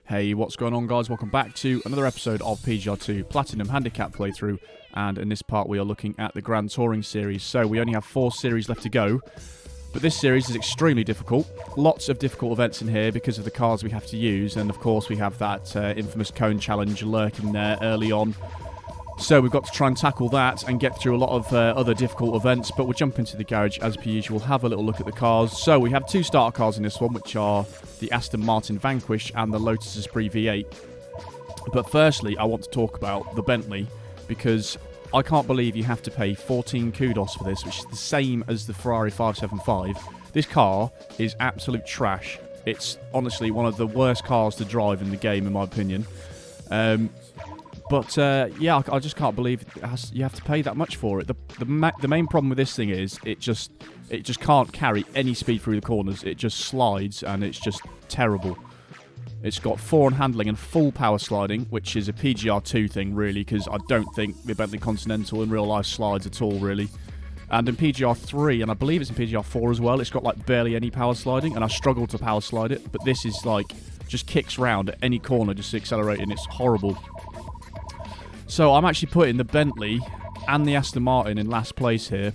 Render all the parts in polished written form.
Hey, what's going on, guys? Welcome back to another episode of PGR2 Platinum Handicap playthrough, and in this part we are looking at the Grand Touring Series. So we only have 4 series left to go, but this series is extremely difficult. Lots of difficult events in here because of the cars we have to use, and of course we have that infamous cone challenge lurking there early on. So we've got to try and tackle that and get through a lot of other difficult events, but we'll jump into the garage as per usual, have a little look at the cars. So we have 2 starter cars in this one, which are the Aston Martin Vanquish and the Lotus Esprit V8. But firstly, I want to talk about the Bentley, because I can't believe you have to pay 14 kudos for this, which is the same as the Ferrari 575. This car is absolute trash. It's honestly one of the worst cars to drive in the game, in my opinion. But yeah, I just can't believe you have to pay that much for it. The main problem with this thing is it just can't carry any speed through the corners. It just slides, and it's just terrible. It's got forehand handling and full power sliding, which is a PGR2 thing, really, because I don't think the Bentley Continental in real life slides at all, really. And in PGR3, and I believe it's in PGR4 as well, it's got like barely any power sliding, and I struggle to power slide it. But this is like just kicks round at any corner, just accelerating. It's horrible. So I'm actually putting the Bentley and the Aston Martin in last place here.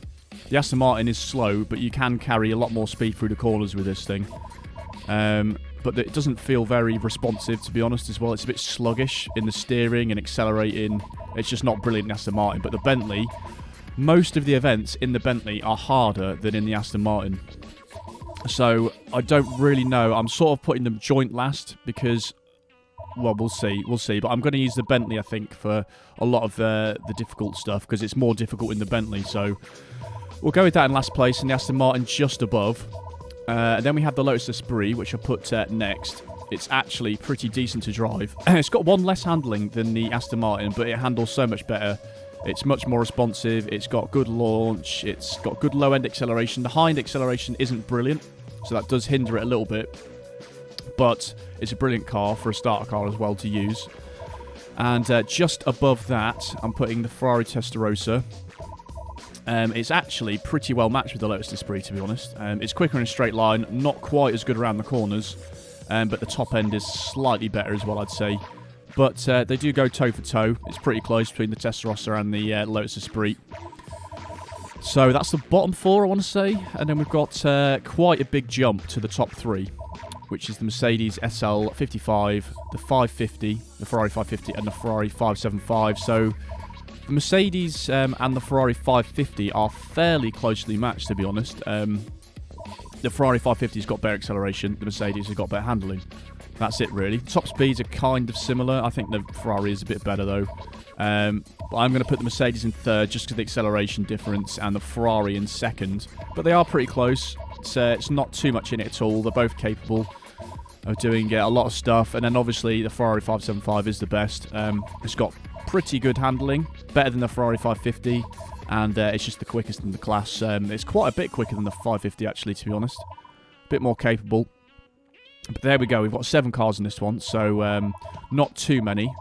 The Aston Martin is slow, but you can carry a lot more speed through the corners with this thing. But it doesn't feel very responsive, to be honest, as well. It's a bit sluggish in the steering and accelerating. It's just not brilliant in Aston Martin. But the Bentley, most of the events in the Bentley are harder than in the Aston Martin. So I don't really know. I'm sort of putting them joint last because, well, we'll see. But I'm going to use the Bentley, I think, for a lot of the difficult stuff, because it's more difficult in the Bentley. So we'll go with that in last place, and the Aston Martin just above. And then we have the Lotus Esprit, which I put next. It's actually pretty decent to drive. It's got one less handling than the Aston Martin, but it handles so much better. It's much more responsive. It's got good launch. It's got good low-end acceleration. The high-end acceleration isn't brilliant, so that does hinder it a little bit. But it's a brilliant car for a starter car as well to use. And just above that, I'm putting the Ferrari Testarossa. It's actually pretty well matched with the Lotus Esprit, to be honest. It's quicker in a straight line, not quite as good around the corners, but the top end is slightly better as well, I'd say. But they do go toe for toe. It's pretty close between the Testarossa and the Lotus Esprit. So that's the bottom 4, I want to say. And then we've got quite a big jump to the top 3, which is the Mercedes SL55, the 550, the Ferrari 550, and the Ferrari 575. So the Mercedes and the Ferrari 550 are fairly closely matched, to be honest. The Ferrari 550's got better acceleration, the Mercedes has got better handling. That's it, really. Top speeds are kind of similar. I think the Ferrari is a bit better, though. But I'm going to put the Mercedes in third just because of the acceleration difference, and the Ferrari in second. But they are pretty close. It's not too much in it at all. They're both capable of doing a lot of stuff. And then, obviously, the Ferrari 575 is the best. It's got pretty good handling, better than the Ferrari 550, and it's just the quickest in the class. It's quite a bit quicker than the 550, actually, to be honest. A bit more capable. But there we go. We've got 7 cars in this one, so not too many.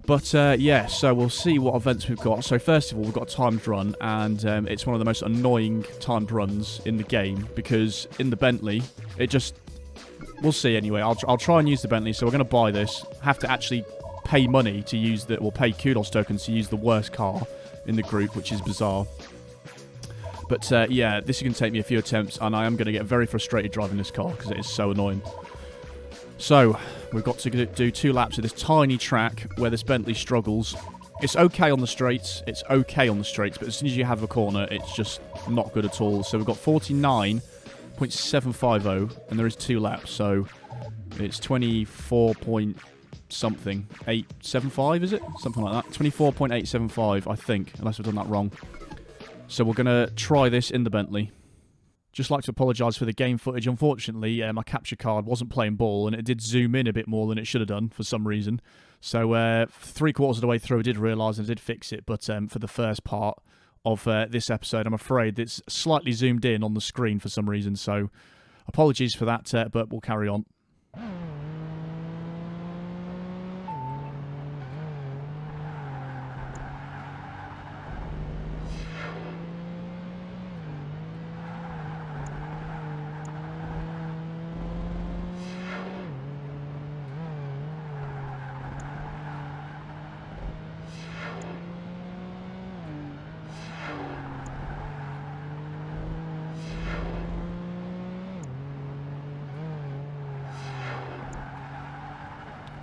But yeah, so we'll see what events we've got. So first of all, we've got a timed run, and it's one of the most annoying timed runs in the game, because in the Bentley, it just... We'll see anyway. I'll try and use the Bentley, so we're going to buy this. Have to actually pay money to use the... Well, pay kudos tokens to use the worst car in the group, which is bizarre. But yeah, this is going to take me a few attempts, and I am going to get very frustrated driving this car because it is so annoying. So, we've got to do 2 laps of this tiny track where this Bentley struggles. It's okay on the straights, but as soon as you have a corner, it's just not good at all. So we've got 49.750, and there is 2 laps, so it's 24 point something, 875, is it? Something like that. 24.875, I think, unless I've done that wrong. So we're going to try this in the Bentley. Just like to apologise for the game footage. Unfortunately, my capture card wasn't playing ball, and it did zoom in a bit more than it should have done for some reason. So 3/4 of the way through, I did realise and I did fix it. But for the first part of this episode, I'm afraid it's slightly zoomed in on the screen for some reason. So apologies for that, but we'll carry on.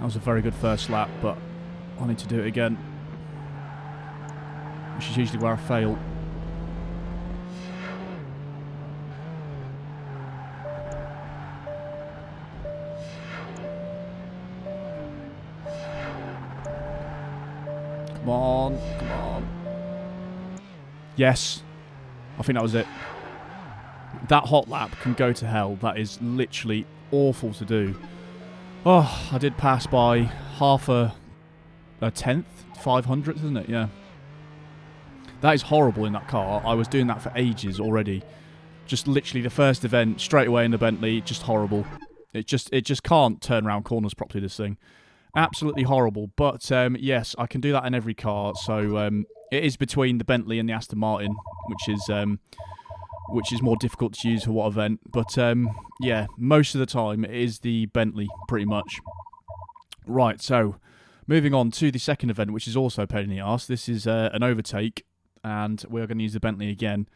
That was a very good first lap, but I need to do it again, which is usually where I fail. Come on, come on. Yes, I think that was it. That hot lap can go to hell. That is literally awful to do. Oh, I did pass by half a tenth, 500th, isn't it? Yeah. That is horrible in that car. I was doing that for ages already. Just literally the first event, straight away in the Bentley, just horrible. It just can't turn around corners properly, this thing. Absolutely horrible. But yes, I can do that in every car. So it is between the Bentley and the Aston Martin, which is more difficult to use for what event. But yeah, most of the time it is the Bentley, pretty much. Right, so moving on to the second event, which is also a pain in the arse. This is an overtake, and we're going to use the Bentley again.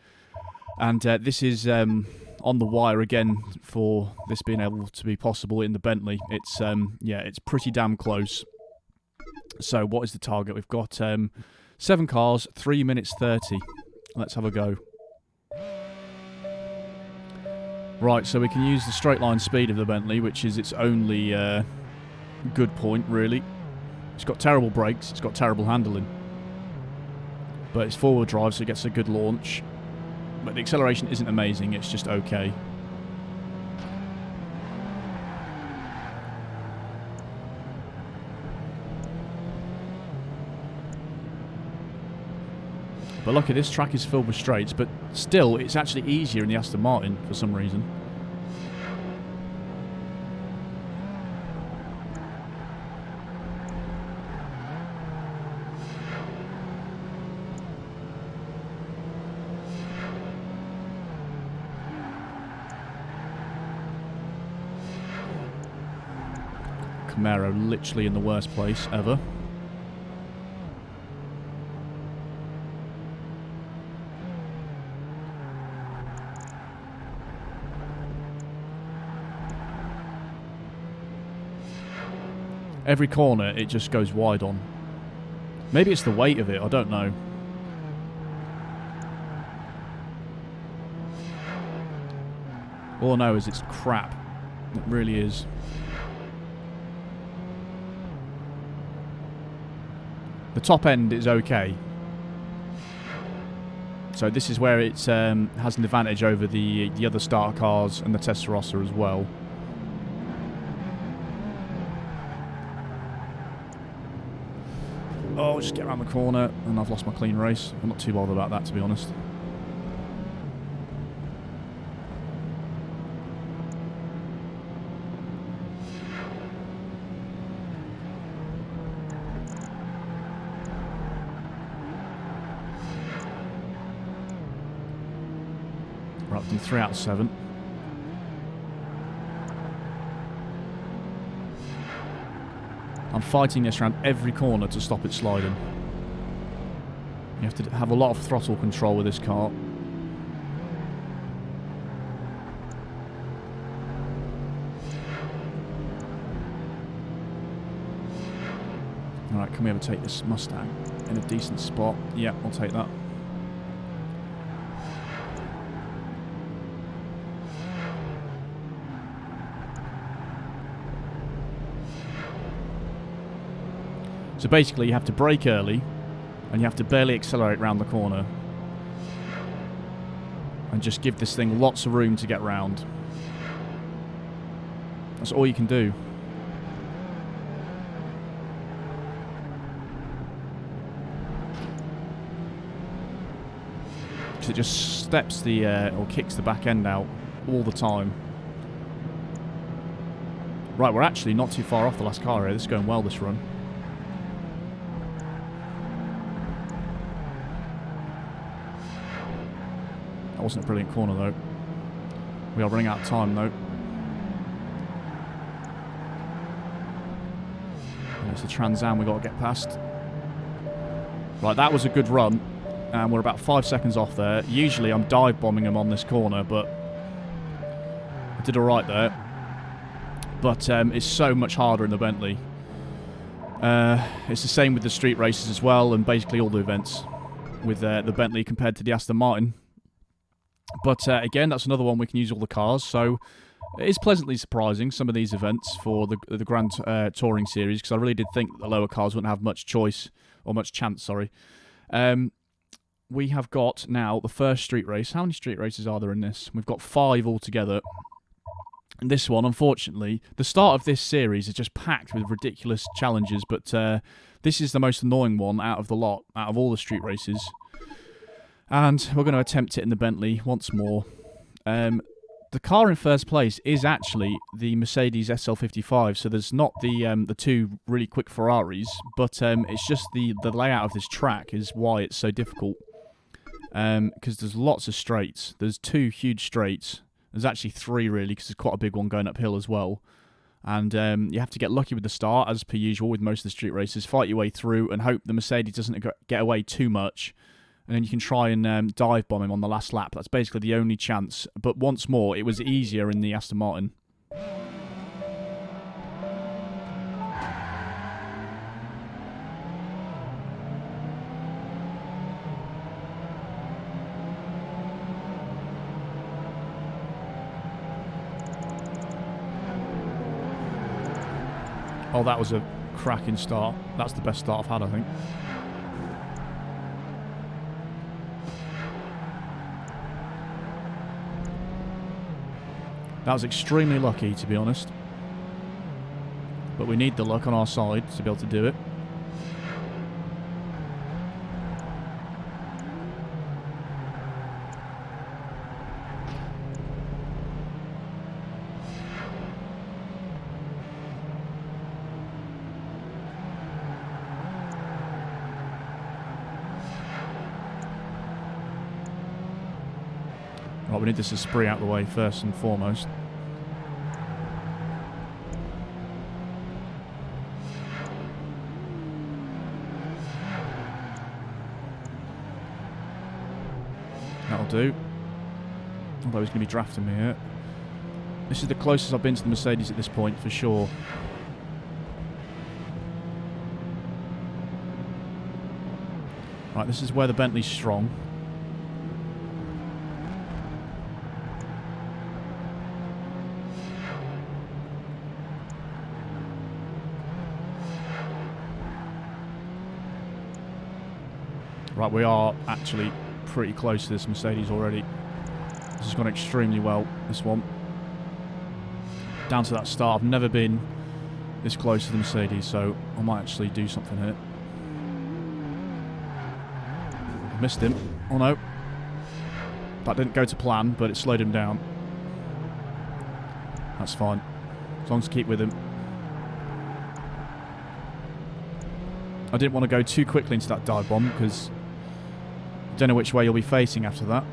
And this is on the wire again for this being able to be possible in the Bentley. It's yeah, it's pretty damn close. So what is the target? We've got 7 cars, 3 minutes 30. Let's have a go. Right, so we can use the straight line speed of the Bentley, which is its only good point, really. It's got terrible brakes, it's got terrible handling. But it's four-wheel drive, so it gets a good launch. But the acceleration isn't amazing, it's just okay. But look at this, track is filled with straights, but still, it's actually easier in the Aston Martin for some reason. Camaro literally in the worst place ever. Every corner it just goes wide on. Maybe it's the weight of it, I don't know. All I know is it's crap. It really is. The top end is okay. So this is where it has an advantage over the other starter cars and the Testarossa as well. Oh, just get around the corner and I've lost my clean race. I'm not too bothered about that, to be honest. Right, I've done 3 out of 7. I'm fighting this around every corner to stop it sliding. You have to have a lot of throttle control with this car. Alright, can we ever take this Mustang in a decent spot? Yeah, I'll take that. So basically you have to brake early and you have to barely accelerate around the corner and just give this thing lots of room to get round. That's all you can do. Because it just steps the or kicks the back end out all the time. Right, we're actually not too far off the last car here. This is going well, this run. Wasn't a brilliant corner though. We are running out of time though. And it's the Trans Am we got to get past. Right, that was a good run, and we're about 5 seconds off there. Usually I'm dive bombing them on this corner, but I did alright there. But it's so much harder in the Bentley. It's the same with the street races as well, and basically all the events with the Bentley compared to the Aston Martin. But again, that's another one we can use all the cars, so it is pleasantly surprising, some of these events for the Grand Touring Series, because I really did think that the lower cars wouldn't have much choice, or much chance, sorry. We have got now the first street race. How many street races are there in this? We've got 5 altogether. And this one, unfortunately, the start of this series is just packed with ridiculous challenges, but this is the most annoying one out of the lot, out of all the street races. And we're going to attempt it in the Bentley once more. The car in first place is actually the Mercedes SL55, so there's not the 2 really quick Ferraris, but it's just the layout of this track is why it's so difficult. Because there's lots of straights. There's 2 huge straights. There's actually 3 really, because there's quite a big one going uphill as well. And you have to get lucky with the start, as per usual with most of the street races. Fight your way through and hope the Mercedes doesn't get away too much. And then you can try and dive bomb him on the last lap. That's basically the only chance. But once more, it was easier in the Aston Martin. Oh, that was a cracking start. That's the best start I've had, I think. That was extremely lucky, to be honest. But we need the luck on our side to be able to do it. Right, we need this to spree out the way first and foremost. That'll do. Although he's going to be drafting me here. This is the closest I've been to the Mercedes at this point, for sure. Right, this is where the Bentley's strong. Right, we are actually pretty close to this Mercedes already. This has gone extremely well, this one. Down to that start, I've never been this close to the Mercedes, so I might actually do something here. I missed him. Oh no. That didn't go to plan, but it slowed him down. That's fine. As long as I keep with him. I didn't want to go too quickly into that dive bomb, because I don't know which way you'll be facing after that.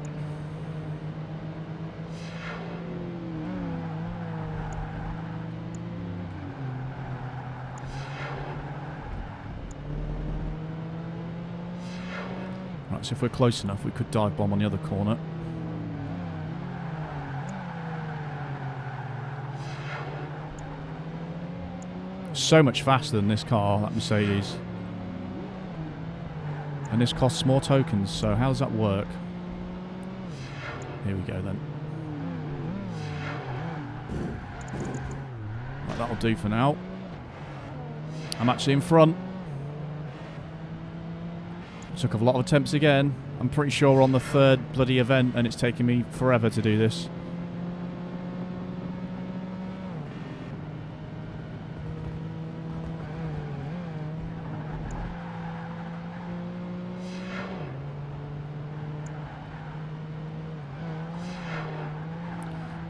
Right, so if we're close enough, we could dive bomb on the other corner. So much faster than this car, that Mercedes. And this costs more tokens, so how does that work? Here we go then. Right, that'll do for now. I'm actually in front. Took a lot of attempts again. I'm pretty sure we're on the 3rd bloody event, and it's taking me forever to do this.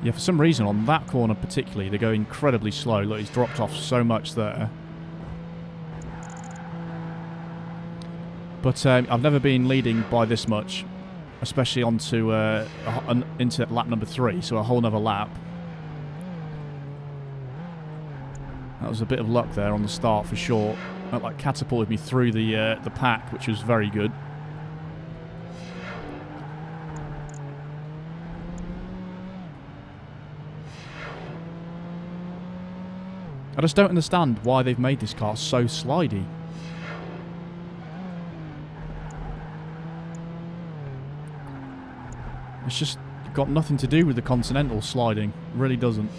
Yeah, for some reason on that corner particularly, they go incredibly slow. Look, he's dropped off so much there. But I've never been leading by this much, especially onto into lap number 3, so a whole nother lap. That was a bit of luck there on the start for sure. That like catapulted me through the pack, which was very good. I just don't understand why they've made this car so slidey. It's just got nothing to do with the Continental sliding. It really doesn't.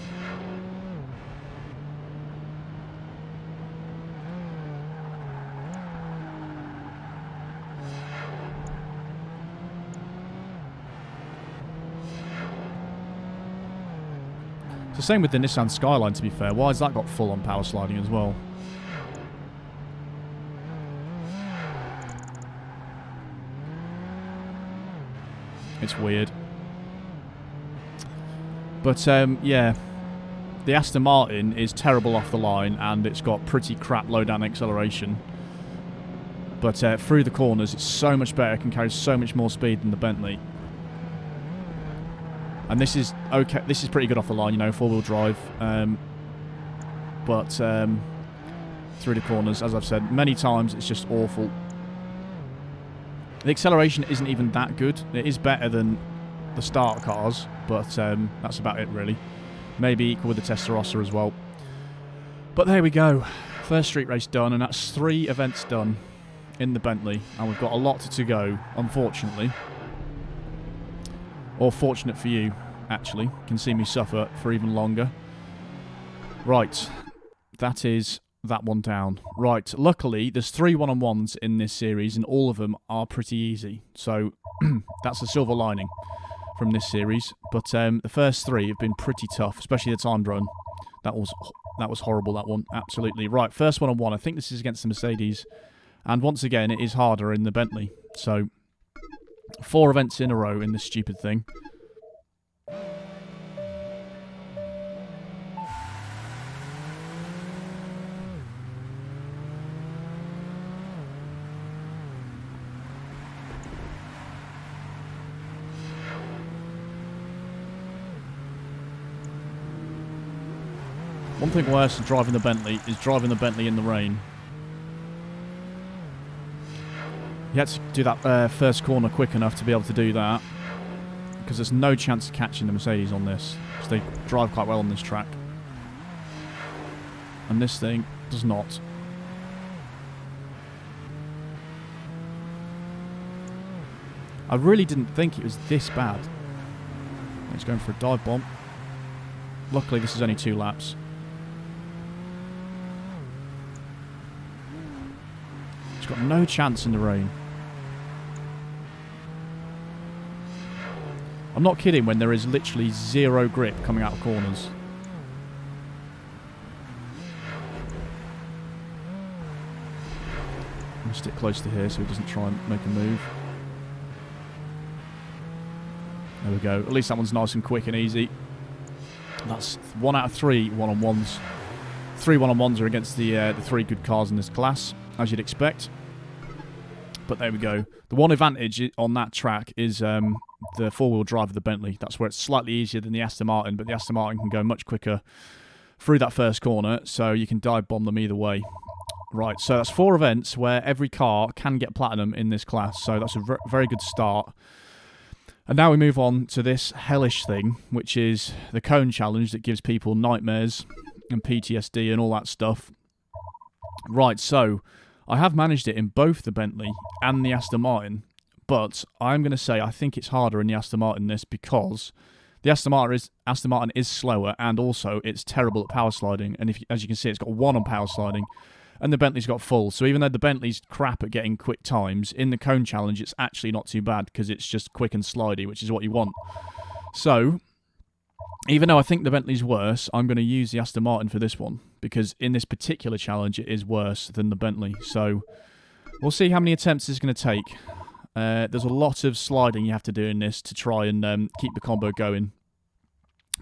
It's the same with the Nissan Skyline, to be fair. Why has that got full-on power sliding as well? It's weird. But, yeah. The Aston Martin is terrible off the line, and it's got pretty crap low-down acceleration. But through the corners, it's so much better. It can carry so much more speed than the Bentley. And this is okay. This is pretty good off the line, you know, four-wheel drive. But through the corners, as I've said many times, it's just awful. The acceleration isn't even that good. It is better than the start cars, but that's about it, really. Maybe equal with the Testarossa as well. But there we go. First street race done, and that's 3 events done in the Bentley. And we've got a lot to go, unfortunately. Or fortunate for you, actually. You can see me suffer for even longer. Right. That is that one down. Right. Luckily, there's 3 one-on-ones in this series, and all of them are pretty easy. So, that's the silver lining from this series. But the first 3 have been pretty tough, especially the timed run. That was horrible, that one. Absolutely. Right. First one-on-one. I think this is against the Mercedes. And once again, it is harder in the Bentley. So 4 events in a row in this stupid thing. One thing worse than driving the Bentley is driving the Bentley in the rain. You had to do that first corner quick enough to be able to do that, because there's no chance of catching the Mercedes on this, because they drive quite well on this track. And this thing does not. I really didn't think it was this bad. It's going for a dive bomb. Luckily, this is only 2 laps. It's got no chance in the rain. I'm not kidding when there is literally 0 grip coming out of corners. I'm going to stick close to here so he doesn't try and make a move. There we go. At least that one's nice and quick and easy. That's 1 out of 3 one-on-ones. 3 one-on-ones are against the 3 good cars in this class, as you'd expect. But there we go. The one advantage on that track is the 4-wheel drive of the Bentley. That's where it's slightly easier than the Aston Martin, but the Aston Martin can go much quicker through that first corner, so you can dive bomb them either way. Right, so that's 4 events where every car can get platinum in this class, so that's a very good start. And now we move on to this hellish thing, which is the cone challenge that gives people nightmares and PTSD and all that stuff. Right, so I have managed it in both the Bentley and the Aston Martin, but I'm going to say I think it's harder in the Aston Martin this, because the Aston Martin is slower, and also it's terrible at power sliding. And as you can see, it's got 1 on power sliding, and the Bentley's got full. So even though the Bentley's crap at getting quick times, in the cone challenge it's actually not too bad, because it's just quick and slidey, which is what you want. So even though I think the Bentley's worse, I'm going to use the Aston Martin for this one, because in this particular challenge it is worse than the Bentley. So we'll see how many attempts it's going to take. There's a lot of sliding you have to do in this to try and keep the combo going.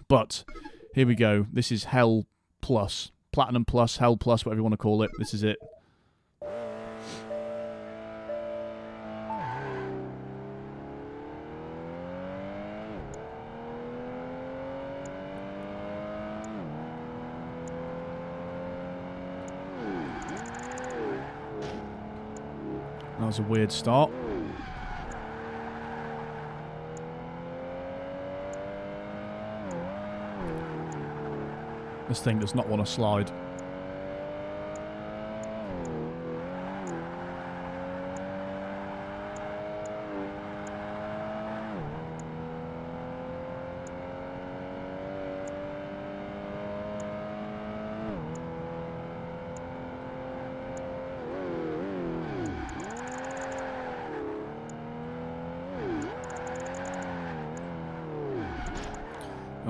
But here we go. This is Hell Plus. Platinum Plus, Hell Plus, whatever you want to call it. This is it. That was a weird start. This thing does not want to slide.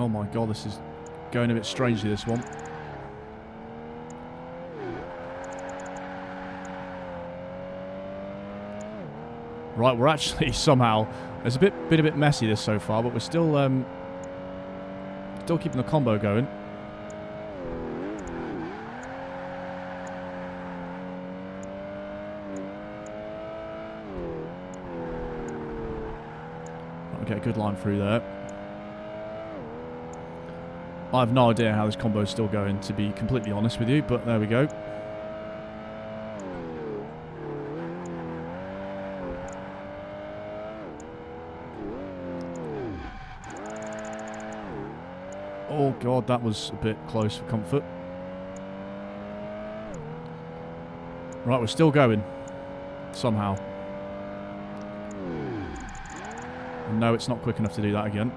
Oh my god, this is going a bit strangely, this one. Right, we're actually somehow... It's been a bit messy this so far, but we're still keeping the combo going. I'll get a good line through there. I have no idea how this combo is still going, to be completely honest with you, but there we go. Oh god, that was a bit close for comfort. Right, we're still going. Somehow. And no, it's not quick enough to do that again.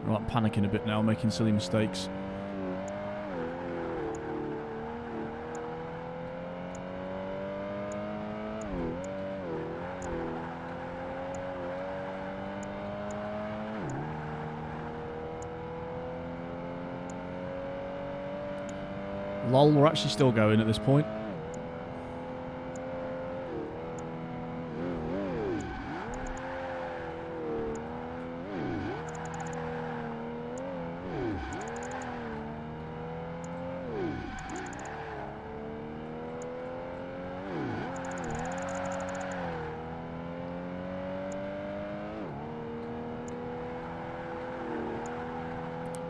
Right, I'm panicking a bit now, making silly mistakes. Lol, we're actually still going at this point.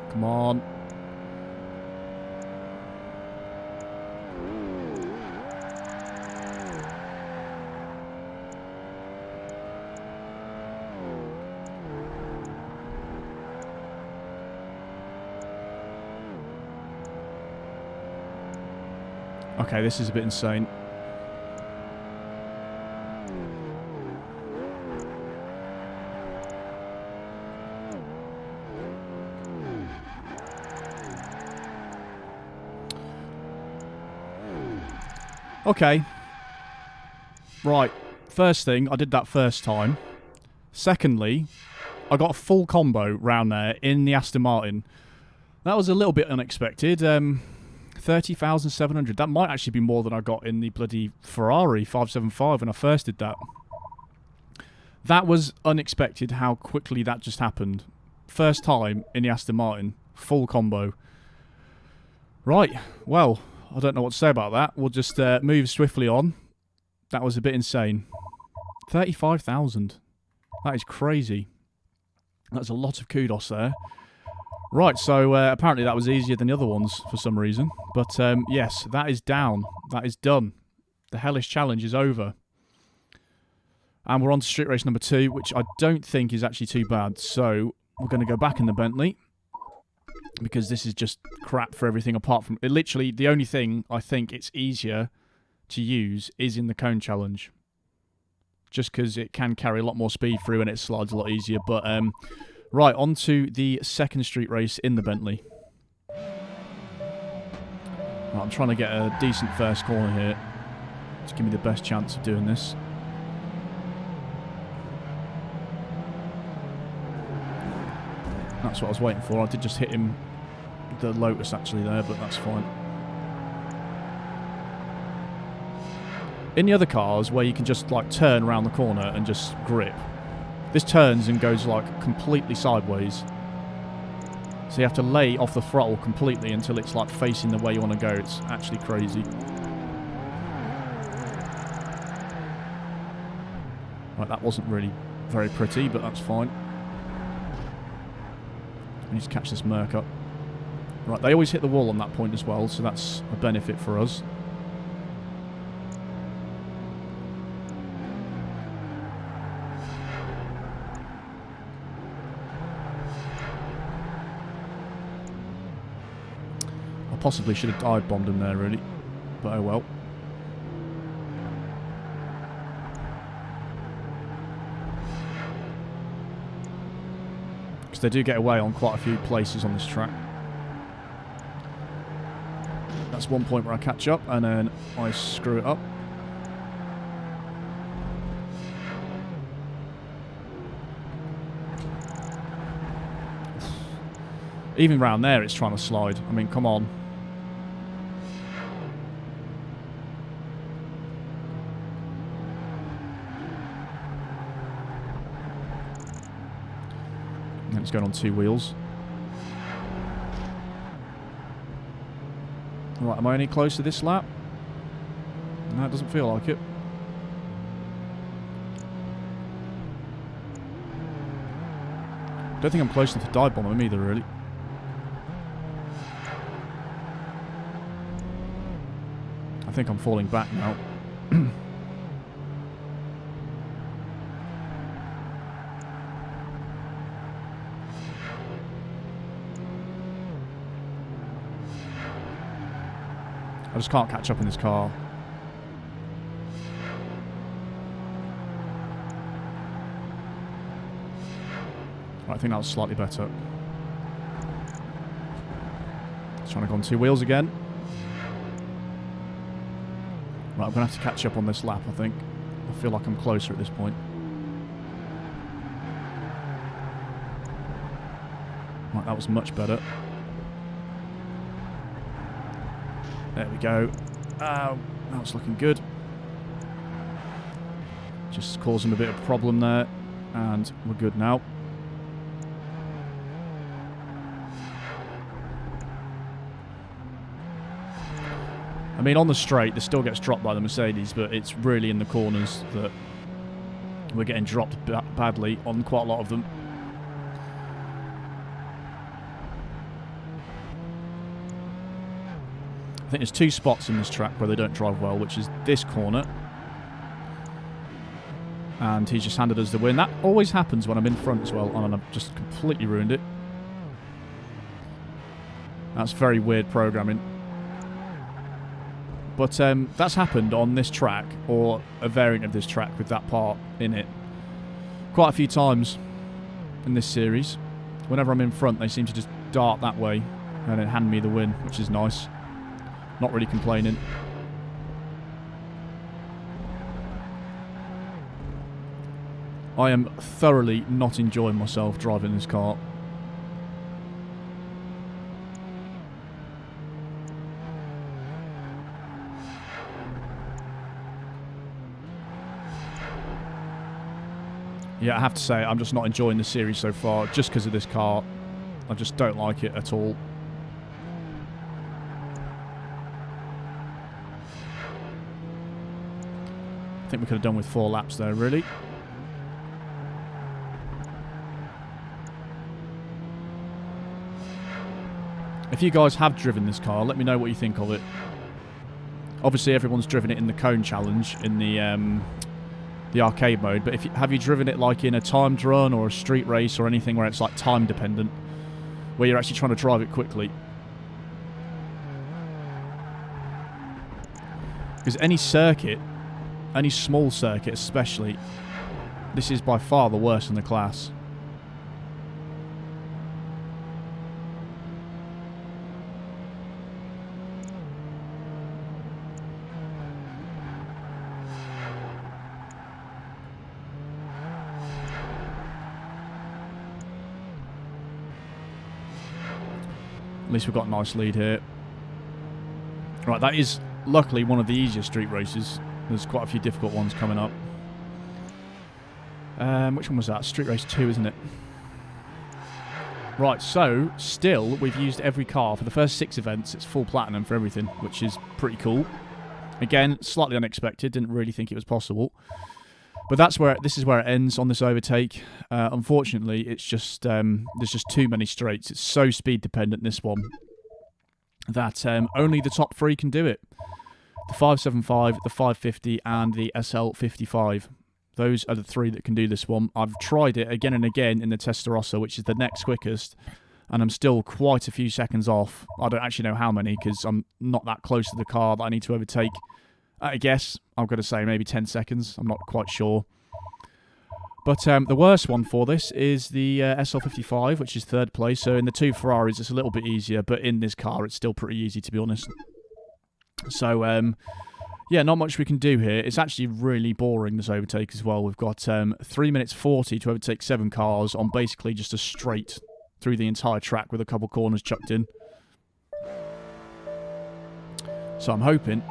Come on. Okay, this is a bit insane. Okay. Right. First thing, I did that first time. Secondly, I got a full combo round there in the Aston Martin. That was a little bit unexpected. 30,700. That might actually be more than I got in the bloody Ferrari 575 when I first did that. That was unexpected how quickly that just happened. First time in the Aston Martin. Full combo. Right. Well, I don't know what to say about that. We'll just move swiftly on. That was a bit insane. 35,000. That is crazy. That's a lot of kudos there. Right, so apparently that was easier than the other ones for some reason. But yes, that is down. That is done. The Hellish Challenge is over. And we're on to street race number 2, which I don't think is actually too bad. So we're going to go back in the Bentley, because this is just crap for everything apart from... Literally, the only thing I think it's easier to use is in the Cone Challenge. Just because it can carry a lot more speed through and it slides a lot easier. But... right, on to the second street race in the Bentley. Right, I'm trying to get a decent first corner here to give me the best chance of doing this. That's what I was waiting for. I did just hit him, the Lotus actually there, but that's fine. In the other cars, where you can just like turn around the corner and just grip, this turns and goes like completely sideways. So you have to lay off the throttle completely until it's like facing the way you want to go. It's actually crazy. Right, that wasn't really very pretty, but that's fine. We need to catch this Merc up. Right, they always hit the wall on that point as well, so that's a benefit for us. Possibly should have dive bombed him there, really. But oh well. Because they do get away on quite a few places on this track. That's one point where I catch up and then I screw it up. Even round there, it's trying to slide. I mean, come on. And it's going on 2 wheels. Right, am I any close to this lap? No, it doesn't feel like it. Don't think I'm close enough to dive bomb him either, really. I think I'm falling back now. I just can't catch up in this car. Right, I think that was slightly better. Just trying to go on 2 wheels again. Right, I'm going to have to catch up on this lap, I think. I feel like I'm closer at this point. Right, that was much better. There we go. Oh, that was looking good. Just causing a bit of a problem there. And we're good now. I mean, on the straight, this still gets dropped by the Mercedes, but it's really in the corners that we're getting dropped badly on quite a lot of them. I think there's 2 spots in this track where they don't drive well, which is this corner. And he's just handed us the win. That always happens when I'm in front as well, and I've just completely ruined it. That's very weird programming. But that's happened on this track, or a variant of this track with that part in it, quite a few times in this series. Whenever I'm in front, they seem to just dart that way and then hand me the win, which is nice. Not really complaining. I am thoroughly not enjoying myself driving this car. Yeah, I have to say, I'm just not enjoying the series so far, just because of this car. I just don't like it at all. I think we could have done with 4 laps there, really. If you guys have driven this car, let me know what you think of it. Obviously, everyone's driven it in the cone challenge in the arcade mode, but have you driven it like in a timed run or a street race or anything where it's like time dependent, where you're actually trying to drive it quickly? Because any circuit, any small circuit especially, this is by far the worst in the class. At least we've got a nice lead here. Right, that is luckily one of the easier street races. There's quite a few difficult ones coming up. Which one was that? Street Race 2, isn't it? Right, so, still, we've used every car. For the first 6 events, it's full platinum for everything, which is pretty cool. Again, slightly unexpected. Didn't really think it was possible. But this is where it ends on this overtake. Unfortunately, it's just there's just too many straights. It's so speed dependent, this one, that only the top 3 can do it. The 575, the 550, and the SL55. Those are the 3 that can do this one. I've tried it again and again in the Testarossa, which is the next quickest, and I'm still quite a few seconds off. I don't actually know how many, because I'm not that close to the car that I need to overtake. I guess I'm going to say maybe 10 seconds. I'm not quite sure. But the worst one for this is the SL55, which is 3rd place. So in the 2 Ferraris, it's a little bit easier, but in this car, it's still pretty easy, to be honest. So, yeah, not much we can do here. It's actually really boring, this overtake as well. We've got 3 minutes 40 to overtake 7 cars on basically just a straight through the entire track with a couple corners chucked in. So I'm hoping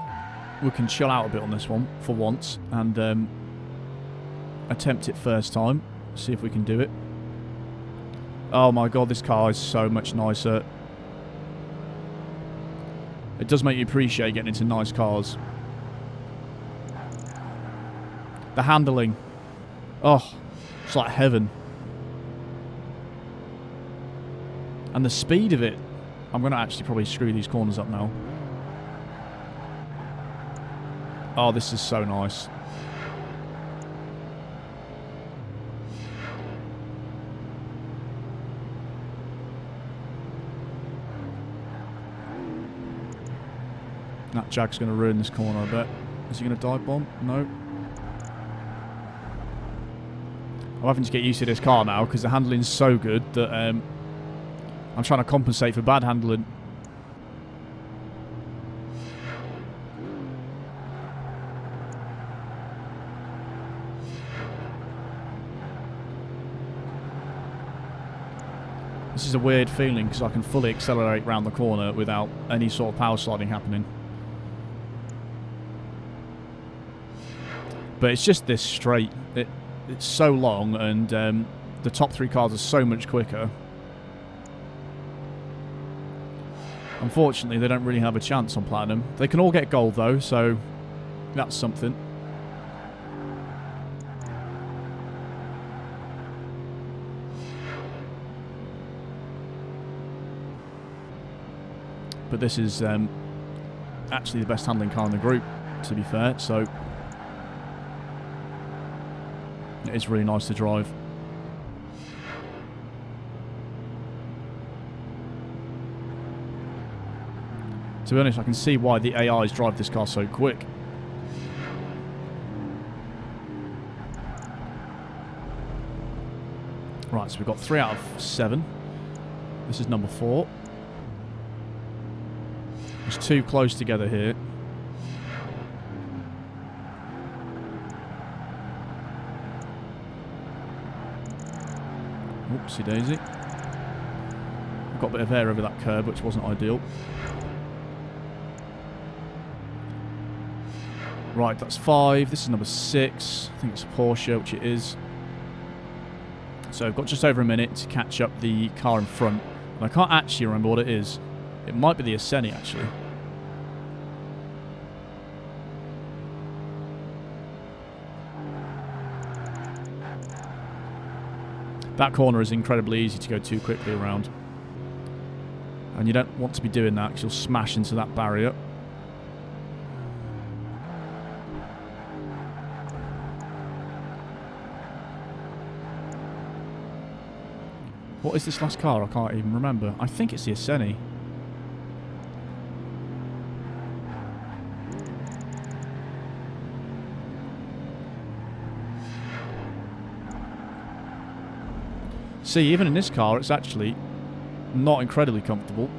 we can chill out a bit on this one for once and attempt it first time. See if we can do it. Oh my god, this car is so much nicer. It does make you appreciate getting into nice cars. The handling. Oh, it's like heaven. And the speed of it. I'm going to actually probably screw these corners up now. Oh, this is so nice. That Jag's going to ruin this corner, I bet. Is he going to dive bomb? No. I'm having to get used to this car now because the handling's so good that I'm trying to compensate for bad handling. This is a weird feeling because I can fully accelerate round the corner without any sort of power sliding happening. But it's just this straight. It's so long, and the top three cars are so much quicker. Unfortunately, they don't really have a chance on Platinum. They can all get gold, though, so that's something. But this is actually the best handling car in the group, to be fair, so it is really nice to drive. To be honest, I can see why the AIs drive this car so quick. Right, so we've got 3 out of 7. This is number 4. It's too close together here. Oopsie daisy. I've got a bit of air over that curb, which wasn't ideal. Right, that's 5. This is number 6. I think it's a Porsche, which it is. So I've got just over a minute to catch up the car in front. And I can't actually remember what it is. It might be the Asceni, actually. That corner is incredibly easy to go too quickly around. And you don't want to be doing that because you'll smash into that barrier. What is this last car? I can't even remember. I think it's the Asceni. See, even in this car, it's actually not incredibly comfortable.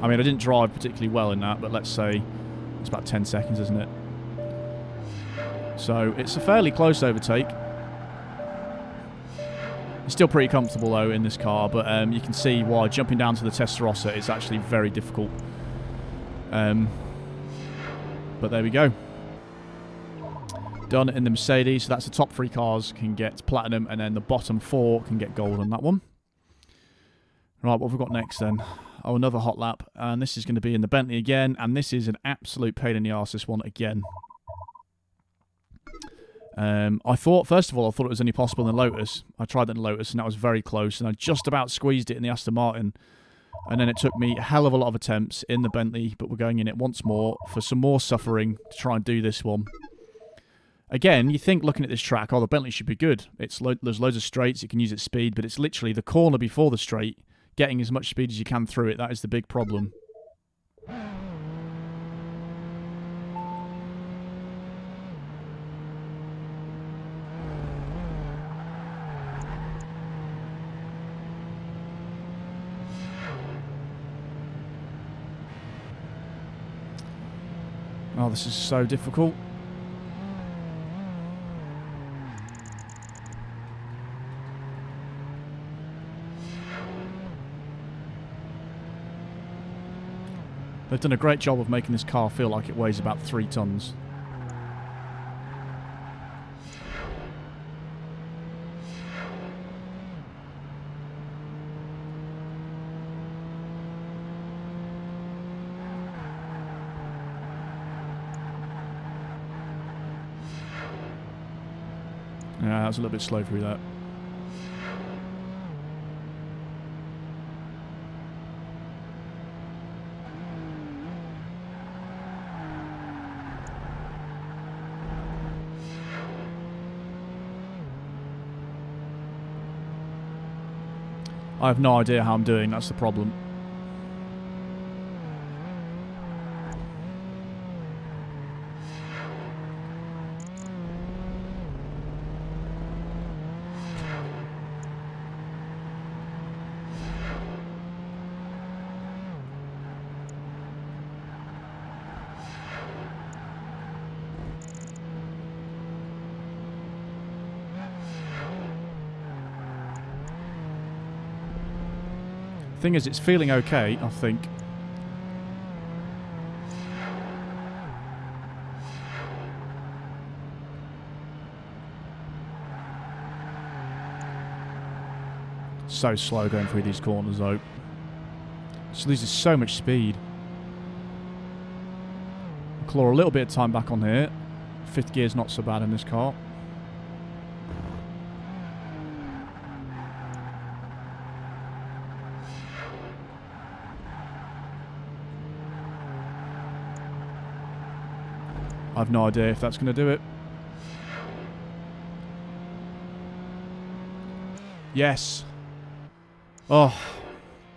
I mean, I didn't drive particularly well in that, but let's say it's about 10 seconds, isn't it? So it's a fairly close overtake. It's still pretty comfortable, though, in this car, but you can see why jumping down to the Testarossa is actually very difficult. But there we go. Done in the Mercedes, so that's the top 3 cars can get platinum, and then the bottom 4 can get gold on that one. Right, what have we got next then? Oh, another hot lap, and this is going to be in the Bentley again, and this is an absolute pain in the arse, this one again. I thought, first of all, it was only possible in the Lotus. I tried that in the Lotus, and that was very close, and I just about squeezed it in the Aston Martin. And then it took me a hell of a lot of attempts in the Bentley, but we're going in it once more for some more suffering to try and do this one. Again, you think looking at this track, oh, the Bentley should be good. There's loads of straights, it can use its speed, but it's literally the corner before the straight, getting as much speed as you can through it. That is the big problem. Oh, this is so difficult. They've done a great job of making this car feel like it weighs about 3 tons. Yeah, that was a little bit slow through that. I have no idea how I'm doing, that's the problem. Thing is, it's feeling okay, I think. So slow going through these corners, though. Just loses so much speed. Claw a little bit of time back on here. 5th gear's not so bad in this car. I have no idea if that's going to do it. Yes. Oh,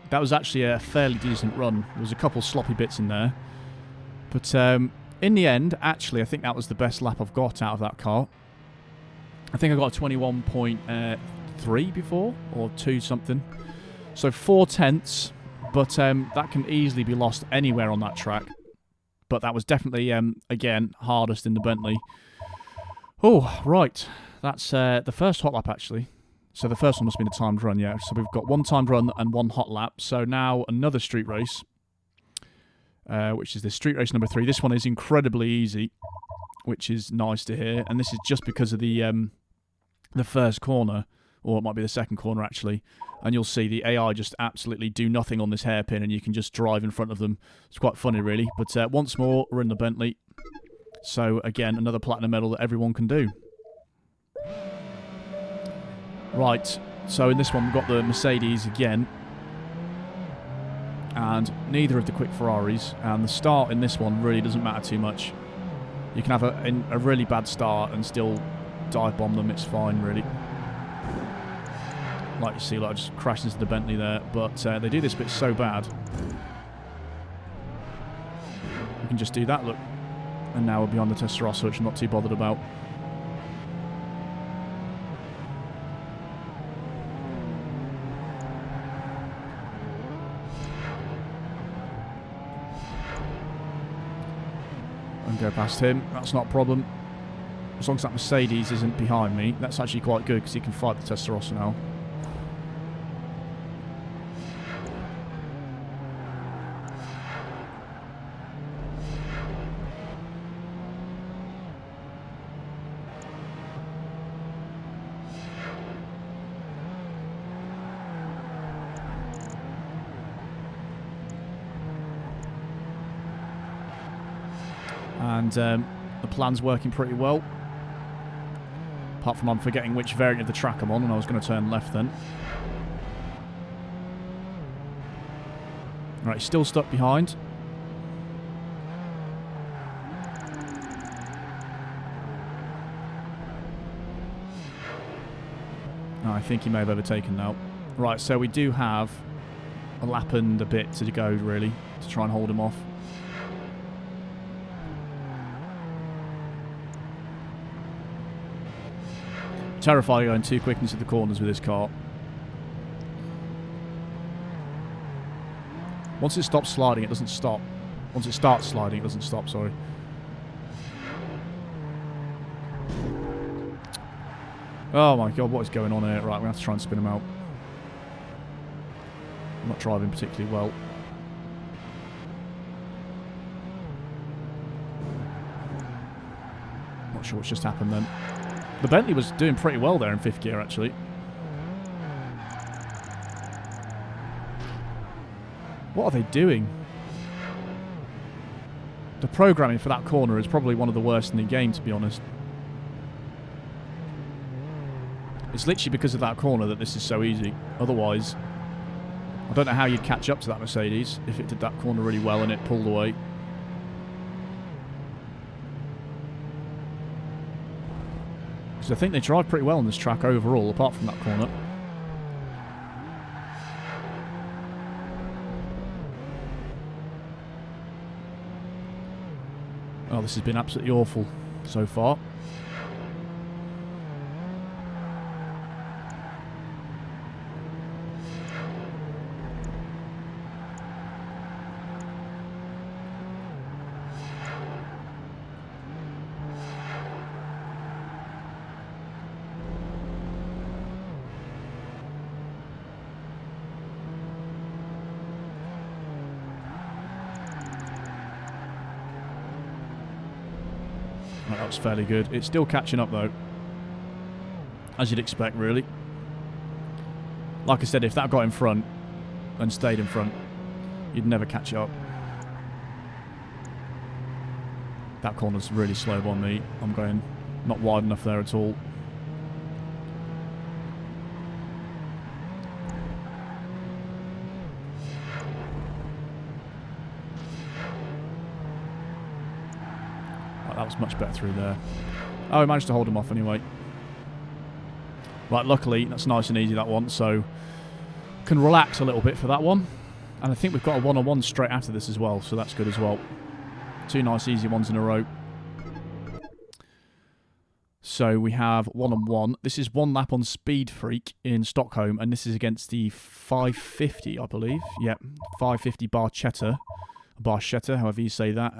that was actually a fairly decent run. There was a couple sloppy bits in there. But in the end, actually, I think that was the best lap I've got out of that car. I think I got a 21.3 before, or 2 something. So 4 tenths, but that can easily be lost anywhere on that track. But that was definitely, again, hardest in the Bentley. Oh, right. That's the first hot lap, actually. So the first one must be the timed run, yeah. So we've got 1 timed run and 1 hot lap. So now another street race, which is the street race number 3. This one is incredibly easy, which is nice to hear. And this is just because of the first corner, or it might be the second corner, actually. And you'll see the AI just absolutely do nothing on this hairpin, and you can just drive in front of them. It's quite funny, really. But once more, we're in the Bentley. So, again, another platinum medal that everyone can do. Right, so in this one, we've got the Mercedes again. And neither of the quick Ferraris. And the start in this one really doesn't matter too much. You can have a really bad start and still dive bomb them. It's fine, really. Like you see, like I just crashed into the Bentley there, but they do this bit so bad. We can just do that, look. And now we're beyond the Testarossa, which I'm not too bothered about. And go past him, that's not a problem. As long as that Mercedes isn't behind me, that's actually quite good, because he can fight the Testarossa now. And the plan's working pretty well. Apart from I'm forgetting which variant of the track I'm on, and I was going to turn left then. Right, he's still stuck behind. Oh, I think he may have overtaken now. Right, so we do have a lap and a bit to go, really, to try and hold him off. Terrified of going too quick into the corners with this car. Once it stops sliding, it doesn't stop. Once it starts sliding, it doesn't stop, sorry. Oh my god, what is going on here? Right, we have to try and spin him out. I'm not driving particularly well. Not sure what's just happened then. The Bentley was doing pretty well there in 5th gear, actually. What are they doing? The programming for that corner is probably one of the worst in the game, to be honest. It's literally because of that corner that this is so easy. Otherwise, I don't know how you'd catch up to that Mercedes if it did that corner really well and it pulled away. Because I think they drive pretty well on this track overall, apart from that corner. Oh, this has been absolutely awful so far. That was fairly good. It's still catching up though, as you'd expect, really. Like I said, if that got in front and stayed in front, you'd never catch up. That corner's really slow on me. I'm going not wide enough there at all. That was much better through there. Oh, we managed to hold him off anyway. Right, luckily, that's nice and easy, that one, so can relax a little bit for that one. And I think we've got a one-on-one straight after this as well, so that's good as well. 2 nice easy ones in a row. So we have one-on-one. This is 1 lap on Speed Freak in Stockholm, and this is against the 550, I believe. Yep, 550 Barchetta, however you say that.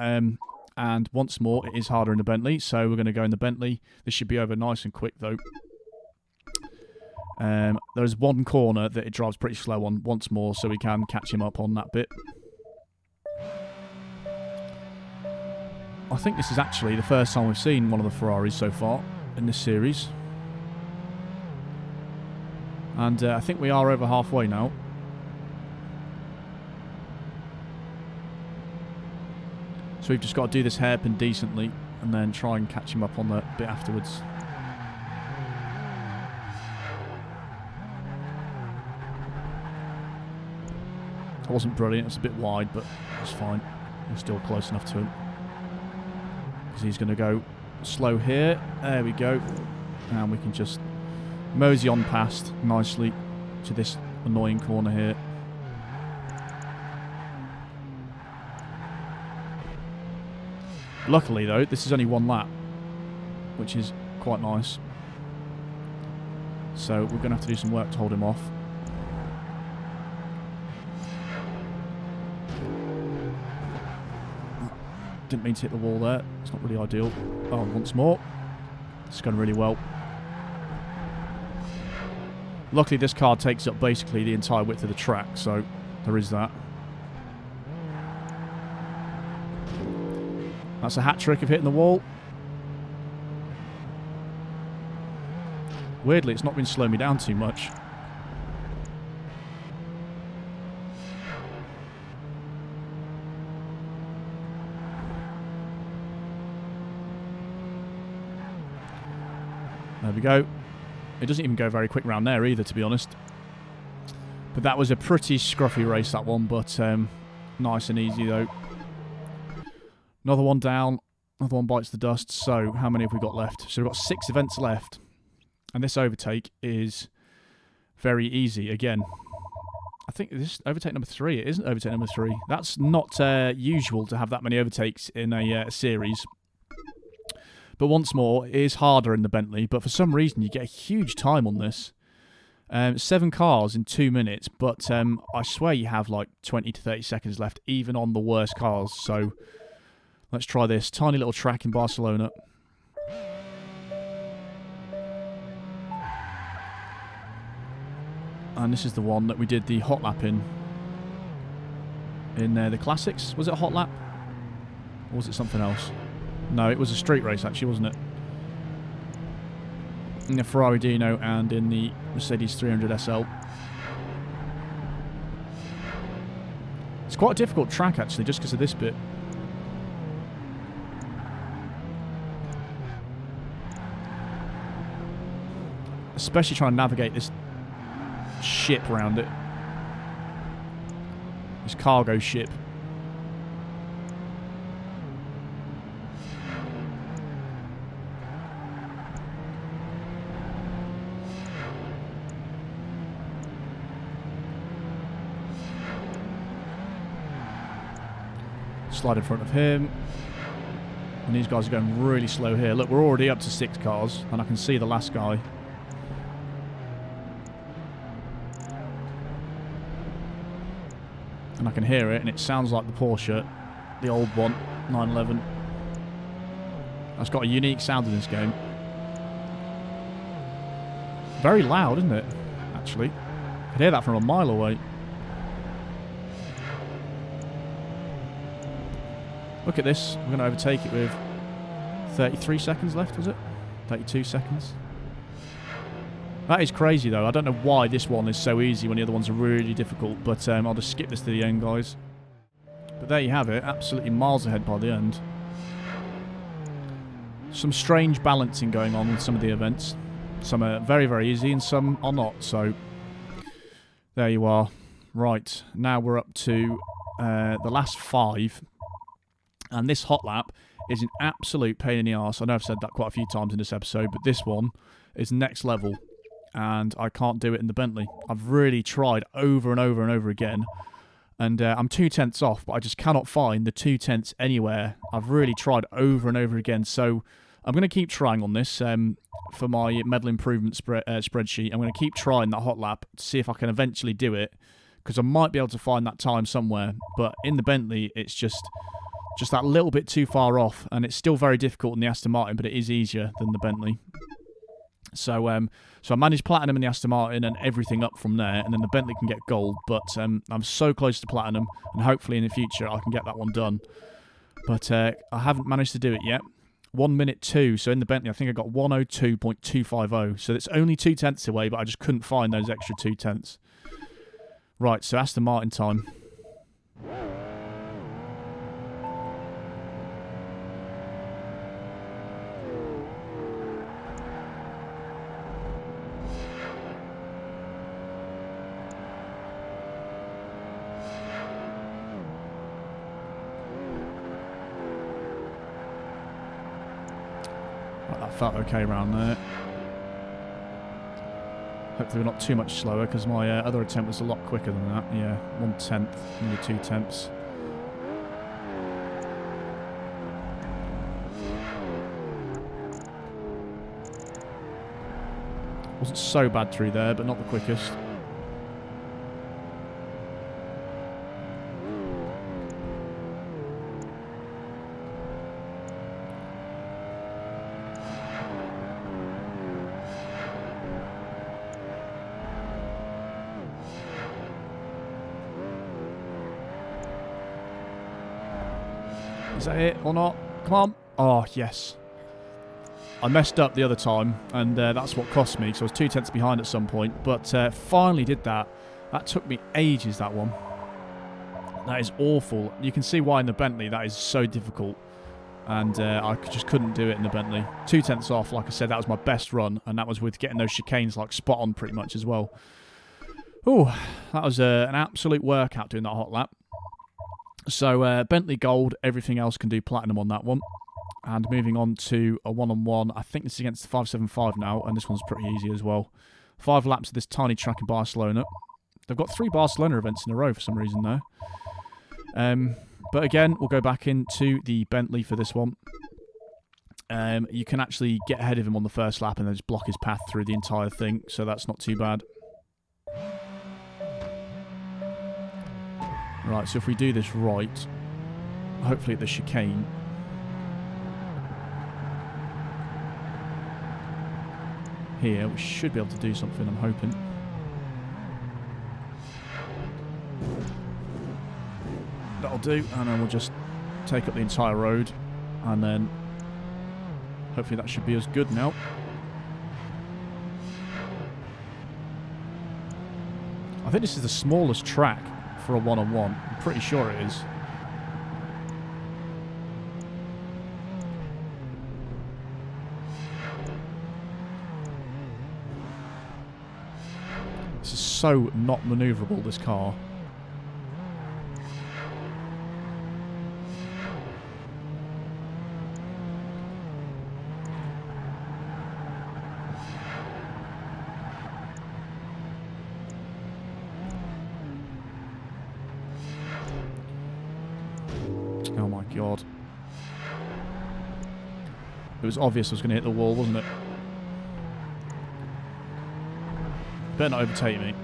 And once more, it is harder in the Bentley, so we're going to go in the Bentley. This should be over nice and quick, though. There's one corner that it drives pretty slow on once more, so we can catch him up on that bit. I think this is actually the first time we've seen one of the Ferraris so far in this series. And I think we are over halfway now. So we've just got to do this hairpin decently and then try and catch him up on the bit afterwards. It wasn't brilliant, it's a bit wide, but it's fine. We're still close enough to him. Because he's going to go slow here. There we go. And we can just mosey on past nicely to this annoying corner here. Luckily, though, this is only 1 lap, which is quite nice. So we're going to have to do some work to hold him off. Didn't mean to hit the wall there. It's not really ideal. Oh, once more. It's going really well. Luckily, this car takes up basically the entire width of the track, so there is that. That's a hat trick of hitting the wall. Weirdly, it's not been slowing me down too much. There we go. It doesn't even go very quick round there either, to be honest. But that was a pretty scruffy race, that one, but nice and easy, though. Another one down. Another one bites the dust. So, how many have we got left? So, we've got 6 events left. And this overtake is very easy. Again, I think this is overtake number 3. It isn't overtake number 3. That's not usual to have that many overtakes in a series. But once more, it is harder in the Bentley. But for some reason, you get a huge time on this. 7 cars in 2 minutes. But I swear you have like 20 to 30 seconds left, even on the worst cars. So let's try this. Tiny little track in Barcelona. And this is the one that we did the hot lap in the Classics. Was it a hot lap? Or was it something else? No, it was a street race, actually, wasn't it? in the Ferrari Dino and in the Mercedes 300 SL. It's quite a difficult track, actually, just because of this bit. Especially trying to navigate this ship around it. This cargo ship. Slide in front of him. And these guys are going really slow here. Look, we're already up to 6 cars, and I can see the last guy. And I can hear it, and it sounds like the Porsche, the old one, 911. That's got a unique sound in this game. Very loud, isn't it? Actually, I could hear that from a mile away. Look at this. We're going to overtake it with 33 seconds left, was it? 32 seconds. That is crazy, though. I don't know why this one is so easy when the other ones are really difficult, but I'll just skip this to the end, guys. But there you have it. Absolutely miles ahead by the end. Some strange balancing going on with some of the events. Some are very, very easy and some are not. So, there you are. Right, now we're up to the last 5. And this hot lap is an absolute pain in the arse. I know I've said that quite a few times in this episode, but this one is next level. And I can't do it in the Bentley. I've really tried over and over and over again. And I'm 2 tenths off, but I just cannot find the 2 tenths anywhere. I've really tried over and over again. So I'm going to keep trying on this for my medal improvement spreadsheet. I'm going to keep trying that hot lap to see if I can eventually do it. Because I might be able to find that time somewhere. But in the Bentley, it's just that little bit too far off. And it's still very difficult in the Aston Martin, but it is easier than the Bentley. So I managed platinum in the Aston Martin and everything up from there, and then the Bentley can get gold, but I'm so close to platinum, and hopefully in the future I can get that one done. But I haven't managed to do it yet. 1 minute 2, so in the Bentley I think I got 102.250, so it's only 2 tenths away, but I just couldn't find those extra 2 tenths. Right, so Aston Martin time. That felt okay around there. Hopefully we're not too much slower, because my other attempt was a lot quicker than that. Yeah, 1 tenth, nearly 2 tenths. Wasn't so bad through there, but not the quickest. Is that it or not? Come on. Oh, yes. I messed up the other time, and that's what cost me, so I was 2 tenths behind at some point, but finally did that. That took me ages, that one. That is awful. You can see why in the Bentley that is so difficult, and I just couldn't do it in the Bentley. 2 tenths off, like I said, that was my best run, and that was with getting those chicanes like spot on pretty much as well. Ooh, that was an absolute workout doing that hot lap. So Bentley gold, everything else can do platinum on that one. And moving on to a one-on-one. I think this is against the 575 now, and this one's pretty easy as well. 5 laps of this tiny track in Barcelona. They've got 3 Barcelona events in a row for some reason though. But again, we'll go back into the Bentley for this one. You can actually get ahead of him on the first lap and then just block his path through the entire thing, so that's not too bad. Right, so if we do this right, hopefully at the chicane, here, we should be able to do something, I'm hoping. That'll do, and then we'll just take up the entire road, and then hopefully that should be as good now. I think this is the smallest track for a one-on-one. I'm pretty sure it is. This is so not manoeuvrable, this car. Oh my god. It was obvious I was going to hit the wall, wasn't it? Better not overtake me.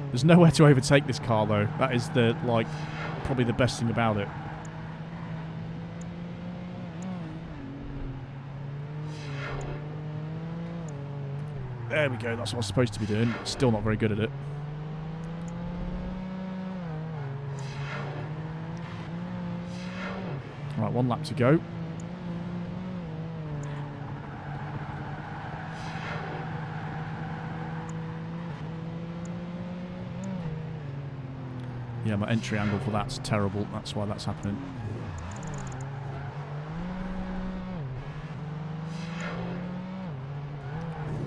There's nowhere to overtake this car though. That is the, like, probably the best thing about it. There we go, that's what I'm supposed to be doing. Still not very good at it. Right, 1 lap to go. Yeah, my entry angle for that's terrible. That's why that's happening.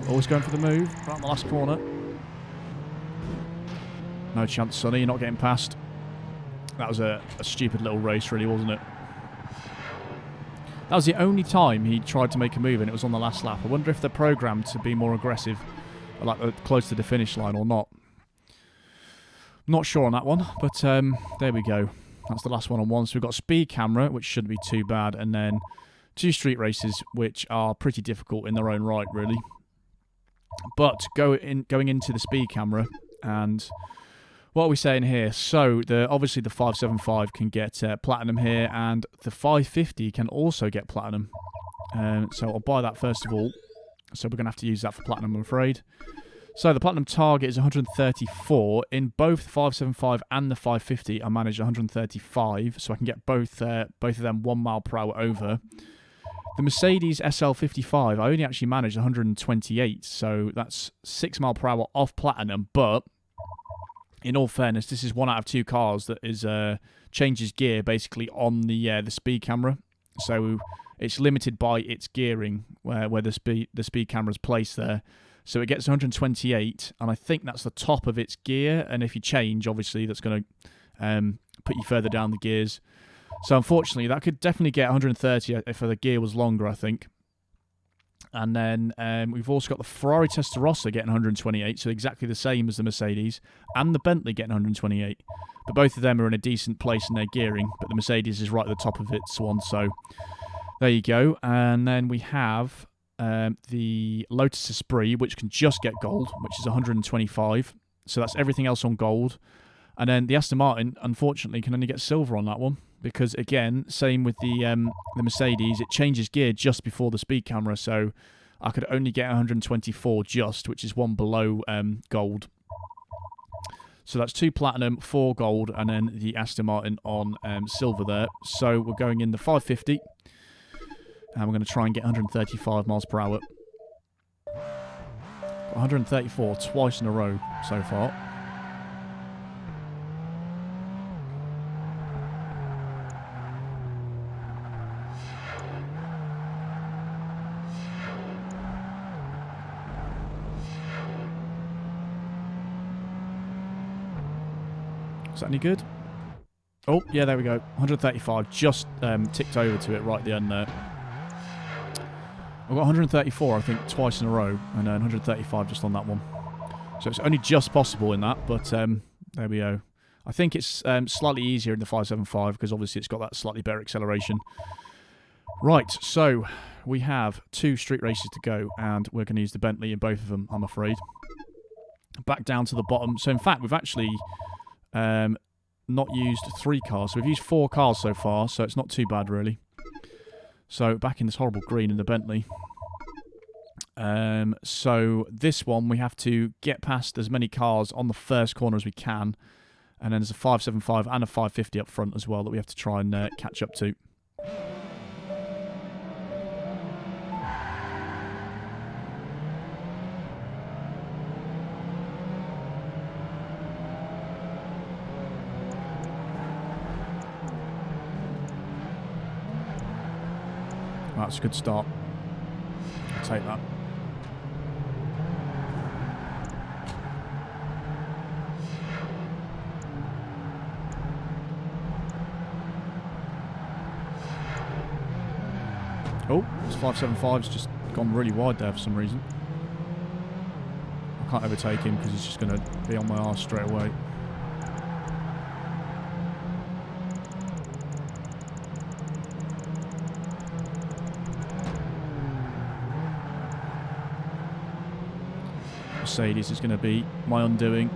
Always going for the move. Right in the last corner. No chance, Sonny. You're not getting past. That was a stupid little race, really, wasn't it? That was the only time he tried to make a move, and it was on the last lap. I wonder if they're programmed to be more aggressive, like close to the finish line or not. Not sure on that one, but there we go. That's the last one-on-one. So we've got a speed camera, which shouldn't be too bad, and then 2 street races, which are pretty difficult in their own right, really. But going into the speed camera, and what are we saying here? So obviously the 575 can get platinum here, and the 550 can also get platinum. So I'll buy that first of all. So we're going to have to use that for platinum, I'm afraid. So the platinum target is 134. In both the 575 and the 550, I managed 135, so I can get both of them 1 mile per hour over. The Mercedes SL55, I only actually managed 128, so that's 6 mile per hour off platinum. But in all fairness, this is 1 out of 2 cars that is changes gear basically on the speed camera. So it's limited by its gearing where the speed camera is placed there. So it gets 128, and I think that's the top of its gear. And if you change, obviously, that's going to put you further down the gears. So unfortunately, that could definitely get 130 if the gear was longer, I think. And then we've also got the Ferrari Testarossa getting 128, so exactly the same as the Mercedes, and the Bentley getting 128. But both of them are in a decent place in their gearing, but the Mercedes is right at the top of its one, so there you go. And then we have the Lotus Esprit, which can just get gold, which is 125. So that's everything else on gold. And then the Aston Martin, unfortunately, can only get silver on that one. Because, again, same with the Mercedes, it changes gear just before the speed camera. So I could only get 124 just, which is 1 below gold. So that's 2 platinum, 4 gold, and then the Aston Martin on silver there. So we're going in the 550. And we're going to try and get 135 miles per hour. 134 twice in a row so far. Is that any good? Oh, yeah, there we go. 135. Just ticked over to it right at the end there. I've got 134, I think, twice in a row, and then 135 just on that one. So it's only just possible in that, but there we go. I think it's slightly easier in the 575 because obviously it's got that slightly better acceleration. Right, so we have 2 street races to go, and we're going to use the Bentley in both of them, I'm afraid. Back down to the bottom. So in fact, we've actually not used 3 cars. So we've used 4 cars so far, so it's not too bad, really. So back in this horrible green in the Bentley. So this one, we have to get past as many cars on the first corner as we can. And then there's a 575 and a 550 up front as well that we have to try and catch up to. That's a good start. I'll take that. Oh, this 575's just gone really wide there for some reason. I can't overtake him because he's just going to be on my arse straight away. Mercedes is going to be my undoing.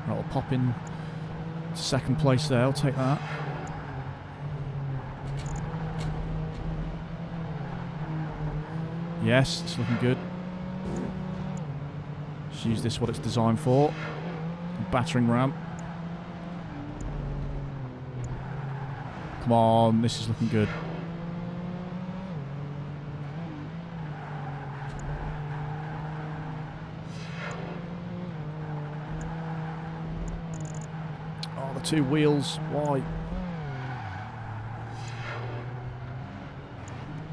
Right, we'll pop in to second place there. I'll take that. Yes, it's looking good. Just use this what it's designed for. Battering ram. Come on, this is looking good. Oh, the two wheels, why?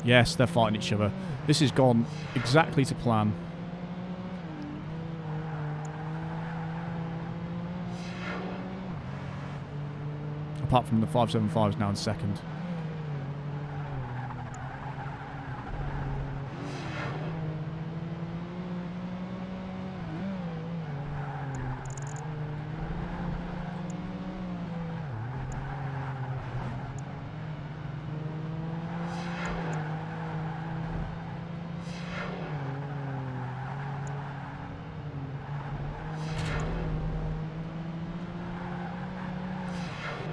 Yes, they're fighting each other. This has gone exactly to plan. Apart from the 575 is now in second.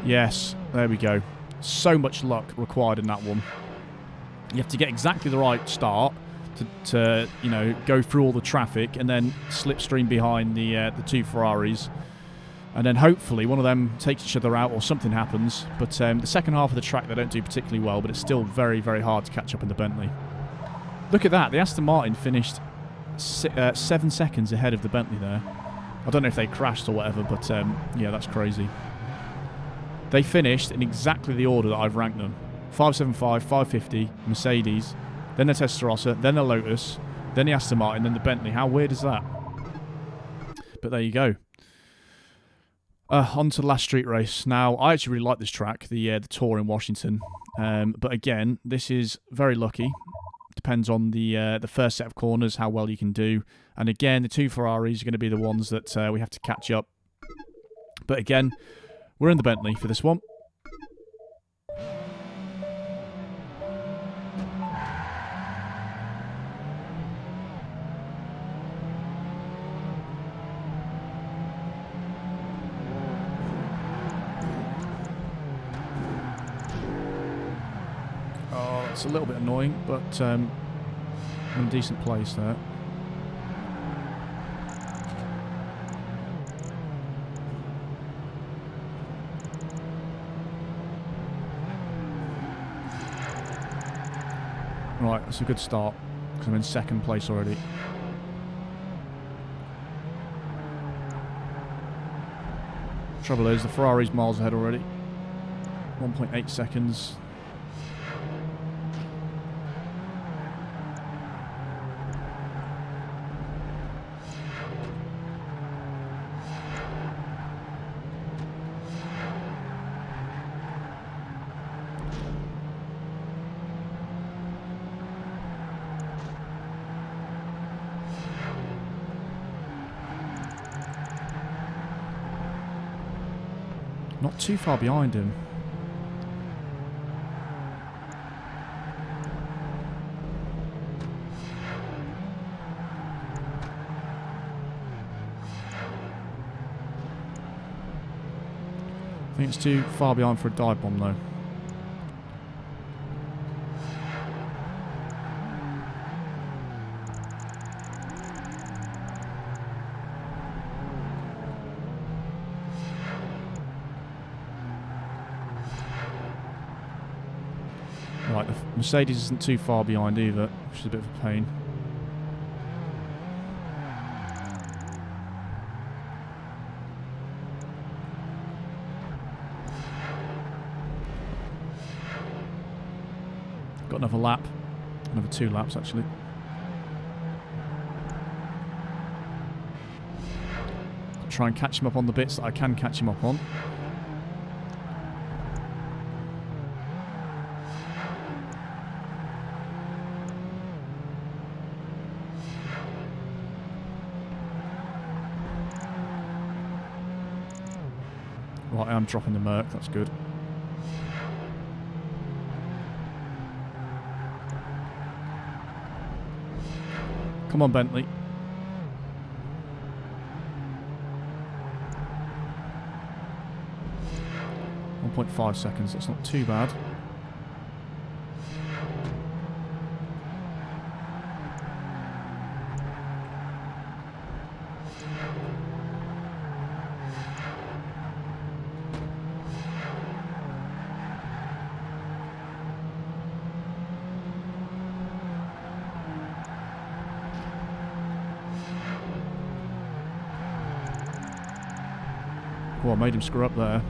Yes, there we go. So much luck required in that one. You have to get exactly the right start to you know, go through all the traffic and then slipstream behind the two Ferraris. And then hopefully one of them takes each other out or something happens. But the second half of the track they don't do particularly well, but it's still very, very hard to catch up in the Bentley. Look at that. The Aston Martin finished 7 seconds ahead of the Bentley there. I don't know if they crashed or whatever, but yeah, that's crazy. They finished in exactly the order that I've ranked them. 575, 550, Mercedes, then the Testarossa, then the Lotus, then the Aston Martin, then the Bentley. How weird is that? But there you go. On to the last street race. Now, I actually really like this track, the Tour in Washington. But again, this is very lucky. Depends on the first set of corners, how well you can do. And again, the two Ferraris are going to be the ones that we have to catch up. But again, we're in the Bentley for this one. Oh, it's a little bit annoying, but I'm in a decent place there. Right, that's a good start, because I'm in second place already. Trouble is, the Ferrari's miles ahead already. 1.8 seconds. Not too far behind him. I think it's too far behind for a dive bomb though. Right, the Mercedes isn't too far behind either, which is a bit of a pain. Got another lap. Another 2 laps, actually. I'll try and catch him up on the bits that I can catch him up on. Right, I'm dropping the Merc, that's good. Come on, Bentley. 1.5 seconds, that's not too bad. Oh, I made him screw up there.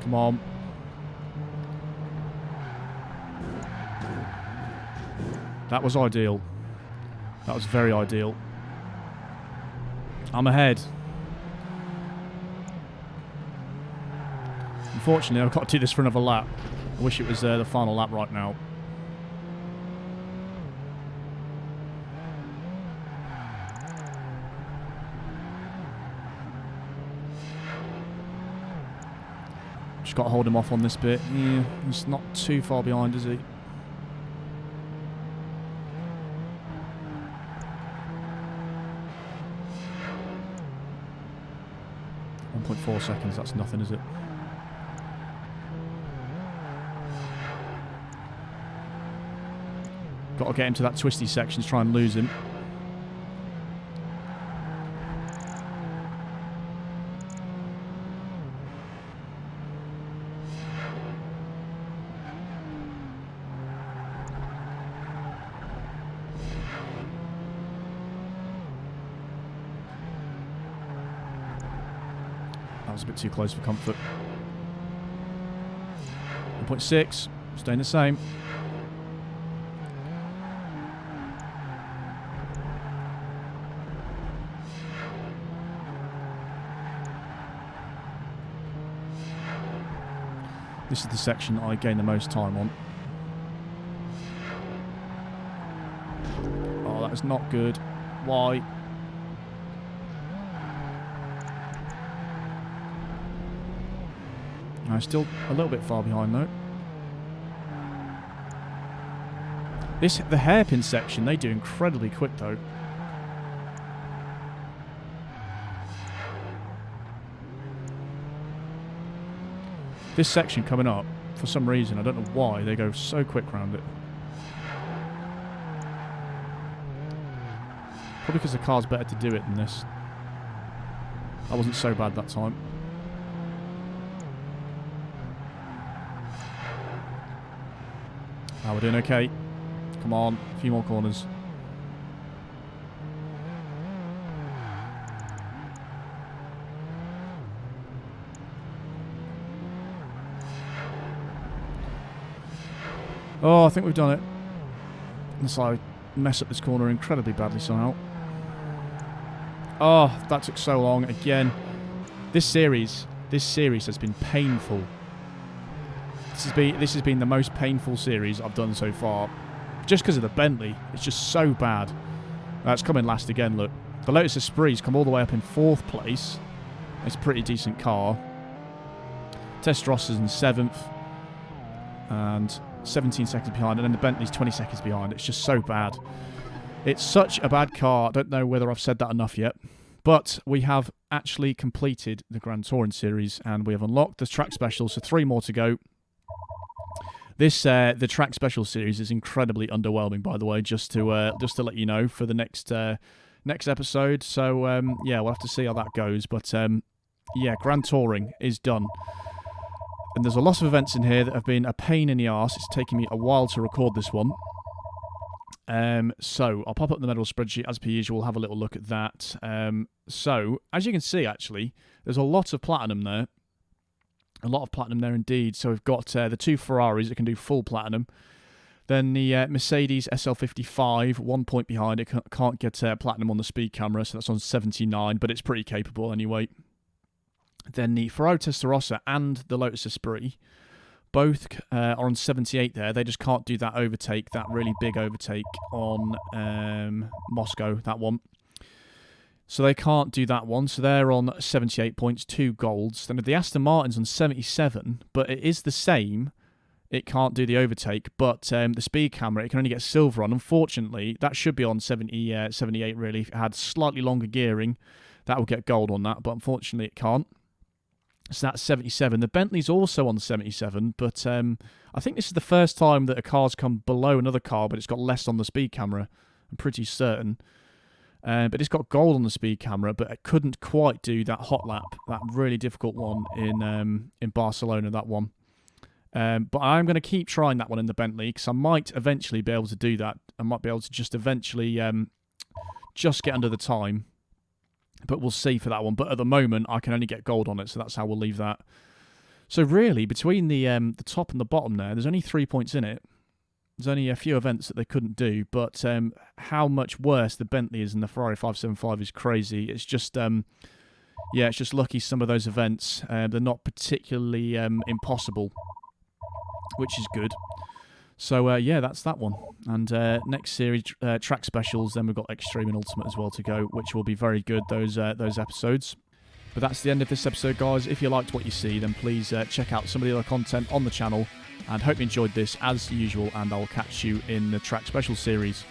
Come on. That was ideal. That was very ideal. I'm ahead. Unfortunately, I've got to do this for another lap. I wish it was the final lap right now. Just got to hold him off on this bit. Yeah, he's not too far behind, is he? .4 seconds, that's nothing, is it? Got to get into that twisty section to try and lose him. That was a bit too close for comfort. 1.6, staying the same. This is the section I gain the most time on. Oh, that is not good. Why? I'm still a little bit far behind though. The hairpin section, they do incredibly quick though. This section coming up, for some reason, I don't know why, they go so quick round it. Probably because the car's better to do it than this. That wasn't so bad that time. Ah, we're doing okay. Come on, a few more corners. Oh, I think we've done it. Unless I mess up this corner incredibly badly somehow. Oh, that took so long. Again, this series has been painful. This has been the most painful series I've done so far. Just because of the Bentley. It's just so bad. It's coming last again, look. The Lotus Esprit's come all the way up in 4th place. It's a pretty decent car. Testros is in 7th. And 17 seconds behind, and then the Bentley's 20 seconds behind. It's just so bad. It's such a bad car. I don't know whether I've said that enough yet. But we have actually completed the Grand Touring Series, and we have unlocked the track special, so 3 more to go. This the track special series is incredibly underwhelming, by the way, just to let you know for the next episode. So yeah, we'll have to see how that goes. But yeah, Grand Touring is done. And there's a lot of events in here that have been a pain in the arse. It's taken me a while to record this one. So I'll pop up the medal spreadsheet as per usual, have a little look at that. So as you can see, actually, there's a lot of platinum there. A lot of platinum there indeed. So we've got the 2 Ferraris that can do full platinum. Then the Mercedes SL55, 1 point behind. It can't get platinum on the speed camera, so that's on 79, but it's pretty capable anyway. Then the Ferrari Testarossa and the Lotus Esprit, both are on 78 there. They just can't do that overtake, that really big overtake on Moscow, that one. So they can't do that one. So they're on 78 points, 2 golds. Then the Aston Martin's on 77, but it is the same. It can't do the overtake, but the speed camera, it can only get silver on. Unfortunately, that should be on 78 really. If it had slightly longer gearing, that would get gold on that, but unfortunately it can't. So that's 77. The Bentley's also on 77, but I think this is the first time that a car's come below another car, but it's got less on the speed camera. I'm pretty certain. But it's got gold on the speed camera, but it couldn't quite do that hot lap, that really difficult one in Barcelona, that one. But I'm going to keep trying that one in the Bentley, because I might eventually be able to do that. I might be able to just eventually just get under the time. But we'll see for that one. But at the moment, I can only get gold on it, so that's how we'll leave that. So really, between the top and the bottom there's only 3 points in it. There's only a few events that they couldn't do, but how much worse the Bentley is than the Ferrari 575 is crazy. It's just, it's just lucky some of those events, they're not particularly impossible, which is good. So, that's that one. And next series, track specials, then we've got Extreme and Ultimate as well to go, which will be very good, those episodes. But that's the end of this episode, guys. If you liked what you see, then please check out some of the other content on the channel. And hope you enjoyed this as usual, and I'll catch you in the track special series.